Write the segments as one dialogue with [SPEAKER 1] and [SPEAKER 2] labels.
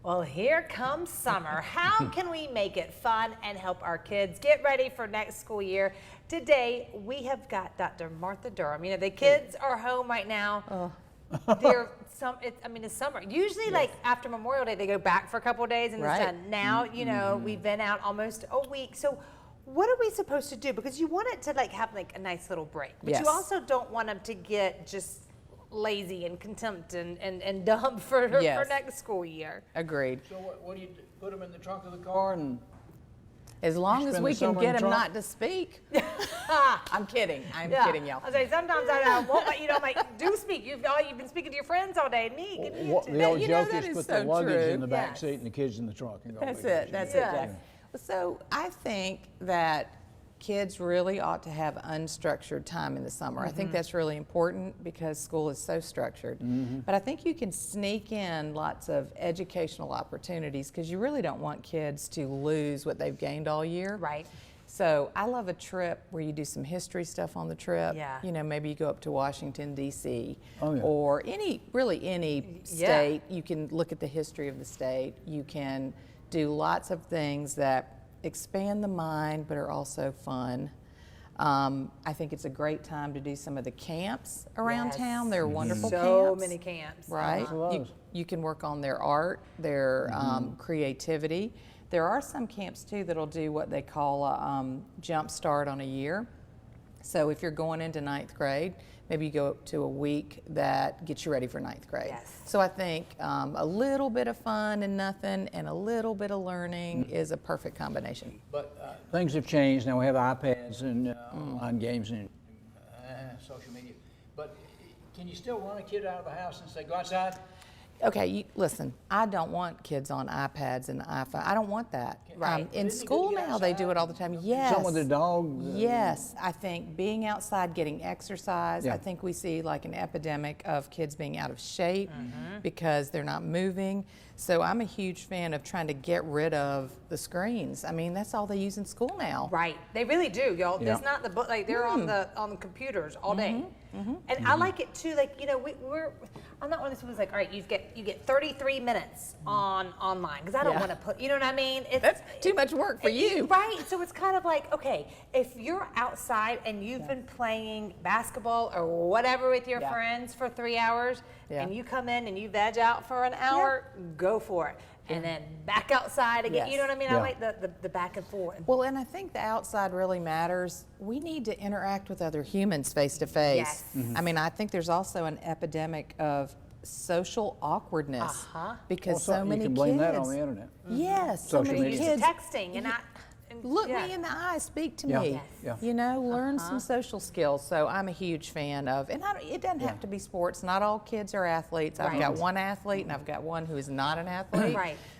[SPEAKER 1] Well, here comes summer. How can we make it fun and help our kids get ready for next school year? Today, we have got Dr. Martha Durham. You know, the kids are home right now. It's summer. Usually, like after Memorial Day, they go back for a couple of days and it's done. Now, you know, we've been out almost a week. So what are we supposed to do? Because you want it to like have like a nice little break, but you also don't want them to get just lazy and contempt and dumb for next school year.
[SPEAKER 2] Agreed.
[SPEAKER 3] So what do you do? Put them in the trunk of the car and
[SPEAKER 2] as long as we can get them not to speak. I'm kidding. I'm kidding, y'all.
[SPEAKER 1] I say sometimes I won't let you know. I'm like, do speak. You've been speaking to your friends all day.
[SPEAKER 3] The old joke is put the luggage in the back seat and the kids in the trunk. And go
[SPEAKER 2] That's it, Jack. So I think that kids really ought to have unstructured time in the summer. I think that's really important because school is so structured. But I think you can sneak in lots of educational opportunities because you really don't want kids to lose what they've gained all year.
[SPEAKER 1] Right.
[SPEAKER 2] So I love a trip where you do some history stuff on the trip.
[SPEAKER 1] Yeah.
[SPEAKER 2] You know, maybe you go up to Washington, D.C.
[SPEAKER 3] Oh, yeah.
[SPEAKER 2] or any state. You can look at the history of the state. You can do lots of things that expand the mind but are also fun. I think it's a great time to do some of the camps around town. They're wonderful camps.
[SPEAKER 1] So many camps.
[SPEAKER 2] Right. You can work on their art, their creativity. There are some camps too that'll do what they call a jump start on a year. So if you're going into ninth grade, maybe you go up to a week that gets you ready for ninth grade.
[SPEAKER 1] Yes.
[SPEAKER 2] So I think a little bit of fun and nothing and a little bit of learning is a perfect combination.
[SPEAKER 3] But things have changed. Now we have iPads and online games and social media. But can you still run a kid out of the house and say, go outside?
[SPEAKER 2] Okay, listen, I don't want kids on iPads and iPhone. I don't want that.
[SPEAKER 1] Right.
[SPEAKER 2] In school now, they do it all the time. Yes.
[SPEAKER 3] Something with the dog?
[SPEAKER 2] Yes. I think being outside, getting exercise, I think we see like an epidemic of kids being out of shape because they're not moving. So I'm a huge fan of trying to get rid of the screens. I mean, that's all they use in school now.
[SPEAKER 1] Right. They really do, y'all. It's not the book. Like they're on the computers all day. And I like it too. Like, you know, I'm not one of those people who's like, all right, you get 33 minutes online because I don't want to put, you know what I mean?
[SPEAKER 2] That's too much work for you.
[SPEAKER 1] Right. So it's kind of like, okay, if you're outside and you've been playing basketball or whatever with your friends for 3 hours and you come in and you veg out for an hour, go for it. And then back outside again. You know what I mean? I like the back and forth.
[SPEAKER 2] Well, and I think the outside really matters. We need to interact with other humans face to face. I mean, I think there's also an epidemic of social awkwardness because so many kids.
[SPEAKER 3] You can blame that on the internet.
[SPEAKER 2] Yes,
[SPEAKER 3] Social
[SPEAKER 2] so many
[SPEAKER 3] media.
[SPEAKER 2] kids.
[SPEAKER 1] Texting and
[SPEAKER 2] Look me in the eye, speak to me. You know, learn some social skills. So I'm a huge fan of, and it doesn't have to be sports. Not all kids are athletes. I've got one athlete and I've got one who is not an athlete.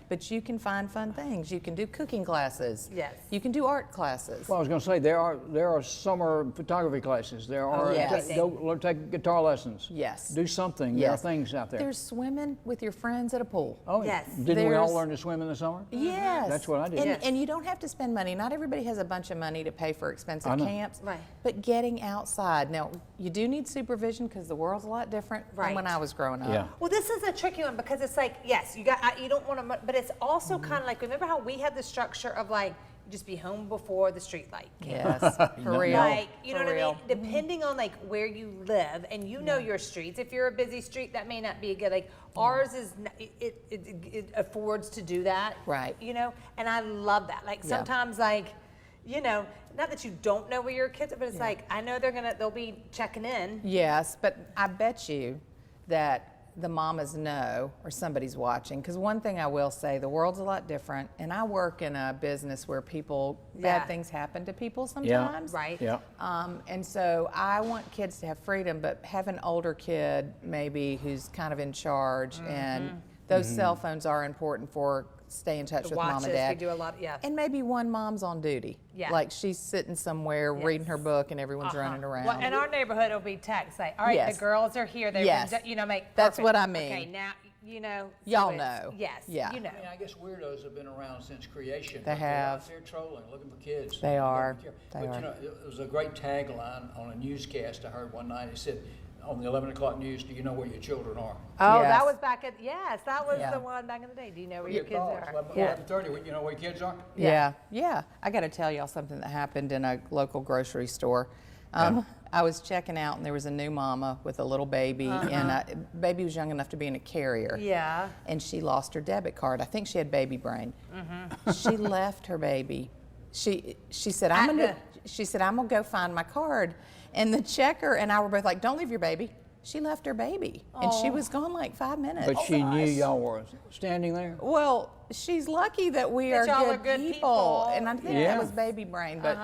[SPEAKER 2] But you can find fun things. You can do cooking classes.
[SPEAKER 1] Yes.
[SPEAKER 2] You can do art classes.
[SPEAKER 3] Well, I was going to say there are summer photography classes. There are go take guitar lessons.
[SPEAKER 2] Yes.
[SPEAKER 3] Do something. There are things out there.
[SPEAKER 2] There's swimming with your friends at a pool.
[SPEAKER 3] Oh
[SPEAKER 1] yes.
[SPEAKER 3] Didn't we all learn to swim in the summer?
[SPEAKER 2] Yes.
[SPEAKER 3] That's what I did.
[SPEAKER 2] And you don't have to spend money. Not everybody has a bunch of money to pay for expensive camps.
[SPEAKER 1] Right.
[SPEAKER 2] But getting outside. Now, you do need supervision because the world's a lot different from when I was growing up.
[SPEAKER 3] Yeah.
[SPEAKER 1] Well, this is a tricky one because it's like, yes, you don't want to, but it's also kind of like, remember how we had the structure of like, just be home before the street light.
[SPEAKER 2] Yes, for real.
[SPEAKER 1] Like, you know what I mean? Depending on like where you live and you know your streets. If you're a busy street, that may not be a good, like ours is, it affords to do that.
[SPEAKER 2] Right.
[SPEAKER 1] You know, and I love that. Like sometimes like, you know, not that you don't know where your kids are, but it's like, I know they'll be checking in.
[SPEAKER 2] Yes, but I bet you that the mamas know or somebody's watching, because one thing I will say, the world's a lot different, and I work in a business where bad things happen to people sometimes.
[SPEAKER 1] Right.
[SPEAKER 3] Yeah.
[SPEAKER 2] And so I want kids to have freedom, but have an older kid maybe who's kind of in charge, and those cell phones are important for stay in touch with mom and dad.
[SPEAKER 1] We do a lot,
[SPEAKER 2] And maybe one mom's on duty.
[SPEAKER 1] Yeah.
[SPEAKER 2] Like she's sitting somewhere reading her book and everyone's running around.
[SPEAKER 1] Well, in our neighborhood, it'll be text like, all right, the girls are here. They're, you know,
[SPEAKER 2] That's what I mean.
[SPEAKER 1] Okay, now, you know.
[SPEAKER 2] Y'all know.
[SPEAKER 1] Yes.
[SPEAKER 2] Yeah.
[SPEAKER 1] You know.
[SPEAKER 3] I mean, I guess weirdos have been around since creation.
[SPEAKER 2] They have.
[SPEAKER 3] They're trolling, looking for kids.
[SPEAKER 2] They are.
[SPEAKER 3] But you know, it was a great tagline on a newscast I heard one night. It said, on the 11 o'clock news, do you know where your children are?
[SPEAKER 1] Oh,
[SPEAKER 2] Yes.
[SPEAKER 1] that was back at, that was
[SPEAKER 2] Yeah.
[SPEAKER 1] the one back in the day. Do you know where
[SPEAKER 3] Your
[SPEAKER 1] your kids are?
[SPEAKER 3] 11:30, you know where your kids are?
[SPEAKER 2] Yeah. I got to tell y'all something that happened in a local grocery store. I was checking out, and there was a new mama with a little baby, and baby was young enough to be in a carrier.
[SPEAKER 1] Yeah.
[SPEAKER 2] And she lost her debit card. I think she had baby brain. She left her baby. She said, I'm gonna go find my card. And the checker and I were both like, don't leave your baby. She left her baby, and she was gone like 5 minutes.
[SPEAKER 3] But she knew y'all were standing there?
[SPEAKER 2] Well, she's lucky that we are
[SPEAKER 1] y'all
[SPEAKER 2] good,
[SPEAKER 1] are good
[SPEAKER 2] people.
[SPEAKER 1] people.
[SPEAKER 2] And I think
[SPEAKER 3] Yeah.
[SPEAKER 2] that was baby brain, but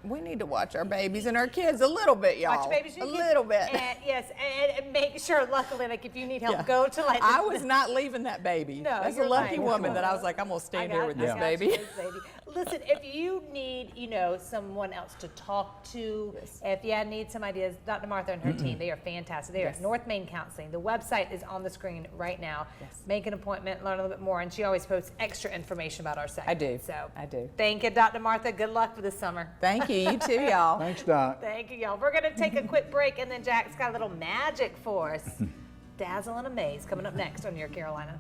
[SPEAKER 2] we need to watch our babies and our kids a little bit, y'all.
[SPEAKER 1] Watch your babies.
[SPEAKER 2] A little bit.
[SPEAKER 1] And, yes, and make sure, luckily, like if you need help, go to like.
[SPEAKER 2] I was not leaving that baby.
[SPEAKER 1] No,
[SPEAKER 2] That's a
[SPEAKER 1] you're
[SPEAKER 2] lucky
[SPEAKER 1] right.
[SPEAKER 2] woman that I was like, I'm gonna stand here with this
[SPEAKER 1] I got
[SPEAKER 2] baby.
[SPEAKER 1] you, baby. Listen, if you need, someone else to talk to, if you need some ideas, Dr. Martha and her team, they are fantastic. They are at North Main Counseling. The website is on the screen right now. Make an appointment, learn a little bit more, and she always posts extra information about our segment.
[SPEAKER 2] I do.
[SPEAKER 1] So
[SPEAKER 2] I do.
[SPEAKER 1] Thank you, Dr. Martha. Good luck for this summer.
[SPEAKER 2] Thank you. You too, y'all.
[SPEAKER 3] Thanks, Doc.
[SPEAKER 1] Thank you, y'all. We're going to take a quick break, and then Jack's got a little magic for us. Dazzle and Amaze coming up next on Your Carolina.